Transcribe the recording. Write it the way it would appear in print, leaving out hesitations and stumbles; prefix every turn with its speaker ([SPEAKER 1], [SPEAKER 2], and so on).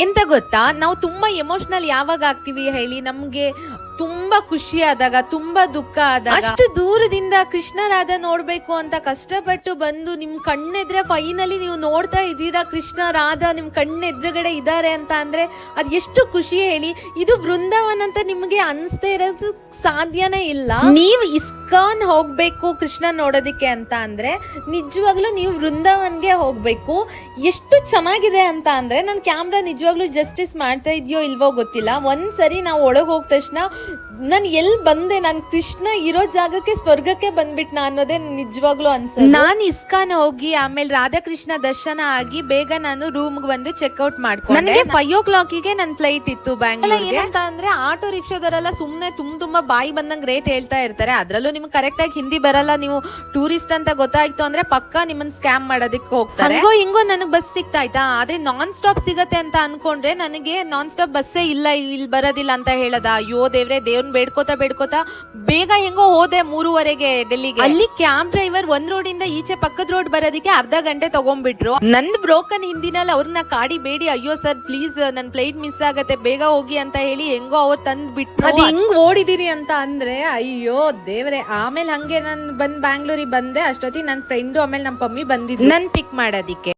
[SPEAKER 1] ಎಂತ ಗೊತ್ತಾ, ನಾವು ತುಂಬಾ ಎಮೋಷನಲ್ ಯಾವಾಗ ಆಗ್ತೀವಿ ಹೇಳಿ? ನಮ್ಗೆ ತುಂಬಾ ಖುಷಿ ಆದಾಗ, ತುಂಬಾ ದುಃಖ ಆದಾಗ, ಅಷ್ಟು ದೂರದಿಂದ ಕೃಷ್ಣರಾಧ ನೋಡ್ಬೇಕು ಅಂತ ಕಷ್ಟಪಟ್ಟು ಬಂದು ನಿಮ್ ಕಣ್ಣೆದ್ರೆ ಫೈನಲಿ ನೀವು ನೋಡ್ತಾ ಇದ್ದೀರಾ ಕೃಷ್ಣ ರಾಧ ನಿಮ್ ಕಣ್ಣೆದ್ರುಗಡೆ ಇದ್ದಾರೆ ಅಂತ ಅಂದ್ರೆ ಅದ್ ಎಷ್ಟು ಖುಷಿ ಹೇಳಿ. ಇದು ಬೃಂದಾವನ್ ಅಂತ ನಿಮ್ಗೆ ಅನ್ಸ್ತಾ ಇರೋದು ಸಾಧ್ಯನೇ ಇಲ್ಲ. ನೀವು ಇಸ್ಕಾನ್ ಹೋಗ್ಬೇಕು ಕೃಷ್ಣ ನೋಡೋದಿಕ್ಕೆ ಅಂತ ಅಂದ್ರೆ ನಿಜವಾಗ್ಲೂ ನೀವು ವೃಂದಾವನ್ಗೆ ಹೋಗ್ಬೇಕು. ಎಷ್ಟು ಚೆನ್ನಾಗಿದೆ ಅಂತ ಅಂದ್ರೆ ನನ್ನ ಕ್ಯಾಮ್ರಾ ನಿಜವಾಗ್ಲೂ ಜಸ್ಟಿಸ್ ಮಾಡ್ತಾ ಇದೆಯೋ ಇಲ್ವೋ ಗೊತ್ತಿಲ್ಲ. ಒಂದ್ಸರಿ ನಾವು ಒಳಗೆ ಹೋದ ತಕ್ಷಣ ನಾನು ಎಲ್ಲಿ ಬಂದೆ, ನಾನು ಕೃಷ್ಣ ಇರೋ ಜಾಗಕ್ಕೆ ಸ್ವರ್ಗಕ್ಕೆ ಬಂದ್ಬಿಟ್ನ ಅನ್ನೋದೇ ನಿಜವಾಗ್ಲೂ ಅನ್ಸ. ನಾನು ಇಸ್ಕಾನ್ ಹೋಗಿ ಆಮೇಲೆ ರಾಧಾಕೃಷ್ಣ ದರ್ಶನ ಆಗಿ ಬೇಗ ನಾನು ರೂಮ್ಗೆ ಬಂದು ಚೆಕ್ಔಟ್ ಮಾಡ್ಕೊಂಡೆ. ನನಗೆ 5 o'clock ನನ್ನ ಫ್ಲೈಟ್ ಇತ್ತು ಬ್ಯಾಂಗ್ಳೂರ್. ಏನಂತ ಅಂದ್ರೆ ಆಟೋ ರಿಕ್ಷಾದವರೆಲ್ಲ ಸುಮ್ನೆ ತುಂಬಾ ಬಾಯಿ ಬಂದಂಗ್ ರೇಟ್ ಹೇಳ್ತಾ ಇರ್ತಾರೆ. ಅದ್ರಲ್ಲೂ ನಿಮ್ಗೆ ಕರೆಕ್ಟ್ ಆಗಿ ಹಿಂದಿ ಬರಲ್ಲ, ನೀವು ಟೂರಿಸ್ಟ್ ಅಂತ ಗೊತ್ತಾಯ್ತು ಅಂದ್ರೆ ಪಕ್ಕ ನಿಮ್ಮನ್ನ ಸ್ಕ್ಯಾಮ್ ಮಾಡೋದಕ್ಕೆ ಹೋಗ್ತಾರೆ. ಹಿಂಗೋ ನನಗೆ ಬಸ್ ಸಿಗ್ತಾಯ್ತಾ, ಆದ್ರೆ ನಾನ್ ಸ್ಟಾಪ್ ಸಿಗತ್ತೆ ಅಂತ ಅನ್ಕೊಂಡ್ರೆ ನನಗೆ ನಾನ್ ಸ್ಟಾಪ್ ಬಸ್ಸೇ ಇಲ್ಲ, ಇಲ್ಲಿ ಬರೋದಿಲ್ಲ ಅಂತ ಹೇಳದ. ಅಯ್ಯೋ ದೇವ್ರೆ, ದೇವ್ರನ್ನ ಬೇಡ್ಕೋತಾ ಬೇಗ ಹೆಂಗೋ ಹೋದೆ 3:30ಗೆ ಡೆಲ್ಲಿಗೆ. ಅಲ್ಲಿ ಕ್ಯಾಬ್ ಡ್ರೈವರ್ ಒಂದ್ ರೋಡ್ ಇಂದ ಈಚೆ ಪಕ್ಕದ ರೋಡ್ ಬರೋದಕ್ಕೆ ಅರ್ಧ ಗಂಟೆ ತಗೊಂಡ್ಬಿಟ್ರು. ನಂದ್ ಬ್ರೋಕನ್ ಹಿಂದಿನಲ್ಲಿ ಅವ್ರನ್ನ ಕಾಡಿ ಬೇಡಿ, ಅಯ್ಯೋ ಸರ್ ಪ್ಲೀಸ್ ನನ್ ಫ್ಲೈಟ್ ಮಿಸ್ ಆಗತ್ತೆ ಬೇಗ ಹೋಗಿ ಅಂತ ಹೇಳಿ ಹೆಂಗೋ ಅವ್ರು ತಂದ್ ಬಿಟ್ರು. ಅದ್ ಹೆಂಗ್ ಓಡಿದಿರಿ ಅಂತ ಅಂದ್ರೆ ಅಯ್ಯೋ ದೇವ್ರೆ. ಆಮೇಲೆ ಹಂಗೆ ನಾನು ಬಂದ್ ಬ್ಯಾಂಗ್ಳೂರಿಗೆ ಬಂದೆ. ಅಷ್ಟೊತ್ತಿಗೆ ನನ್ನ ಫ್ರೆಂಡು ಆಮೇಲೆ ನಮ್ಮ ಮಮ್ಮಿ ಬಂದಿದ್ದು ನನ್ ಪಿಕ್ ಮಾಡೋದಿಕ್ಕೆ.